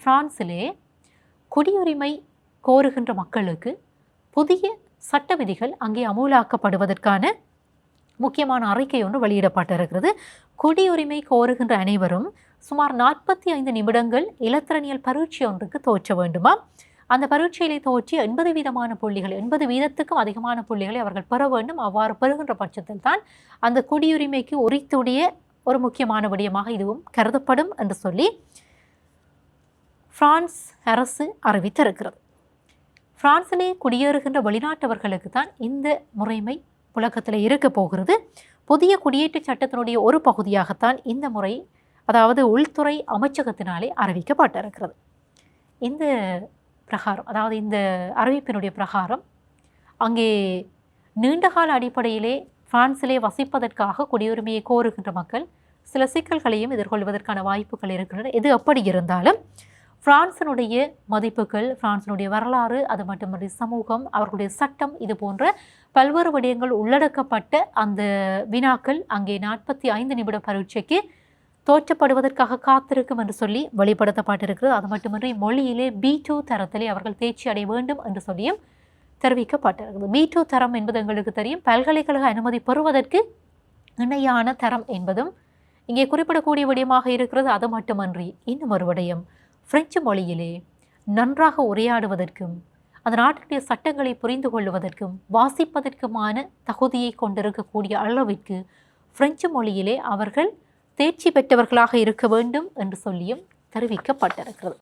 பிரான்சிலே குடியுரிமை கோருகின்ற மக்களுக்கு புதிய சட்ட விதிகள் அங்கே அமுலாக்கப்படுவதற்கான முக்கியமான அறிக்கை ஒன்று வெளியிடப்பட்டிருக்கிறது. குடியுரிமை கோருகின்ற அனைவரும் சுமார் 45 நிமிடங்கள் இலத்திரனியல் பரீட்சை ஒன்றுக்கு தோற்ற வேண்டுமா. அந்த பரீட்சையிலே தோற்றி 80% புள்ளிகள், 80% அதிகமான புள்ளிகளை அவர்கள் பெற வேண்டும். அவ்வாறு பெறுகின்ற பட்சத்தில் தான் அந்த குடியுரிமைக்கு உரித்துடைய ஒரு முக்கியமான விடயமாக இதுவும் கருதப்படும் என்று சொல்லி பிரான்ஸ் அரசு அறிவித்திருக்கிறது. பிரான்சிலே குடியேறுகின்ற வெளிநாட்டவர்களுக்கு தான் இந்த முறைமை புழக்கத்தில் இருக்க போகிறது. புதிய குடியேற்ற சட்டத்தினுடைய ஒரு பகுதியாகத்தான் இந்த முறை, அதாவது உள்துறை அமைச்சகத்தினாலே அறிவிக்கப்பட்டிருக்கிறது. இந்த பிரகாரம், அதாவது இந்த அறிவிப்பினுடைய பிரகாரம் அங்கே நீண்டகால அடிப்படையிலே பிரான்சிலே வசிப்பதற்காக குடியுரிமையை கோருகின்ற மக்கள் சில சிக்கல்களையும் எதிர்கொள்வதற்கான வாய்ப்புகள் இருக்கின்றன. எது எப்படி இருந்தாலும் பிரான்சினுடைய மதிப்புகள், பிரான்சினுடைய வரலாறு, அது மட்டுமன்றி சமூகம், அவர்களுடைய சட்டம், இது போன்ற பல்வேறு விடயங்கள் உள்ளடக்கப்பட்ட அந்த வினாக்கள் அங்கே 45 நிமிட பரீட்சைக்கு தோற்றப்படுவதற்காக காத்திருக்கும் என்று சொல்லி வெளிப்படுத்தப்பட்டிருக்கிறது. அது மட்டுமின்றி மொழியிலே B2 தரத்திலே அவர்கள் தேர்ச்சி அடைய வேண்டும் என்று சொல்லியும் தெரிவிக்கப்பட்டிருக்கிறது. B2 தரம் என்பது எங்களுக்கு தெரியும், பல்கலைக்கழக அனுமதி பெறுவதற்கு இணையான தரம் என்பதும் இங்கே குறிப்பிடக்கூடிய விடயமாக இருக்கிறது. அது மட்டுமன்றி இன்னும் ஒரு விடயம், பிரெஞ்சு மொழியிலே நன்றாக உரையாடுவதற்கும் அந்த நாட்டினுடைய சட்டங்களை புரிந்து கொள்வதற்கும் வாசிப்பதற்குமான தகுதியை கொண்டிருக்கக்கூடிய அளவிற்கு பிரெஞ்சு மொழியிலே அவர்கள் தேர்ச்சி பெற்றவர்களாக இருக்க வேண்டும் என்று சொல்லியும் தெரிவிக்கப்பட்டிருக்கிறது.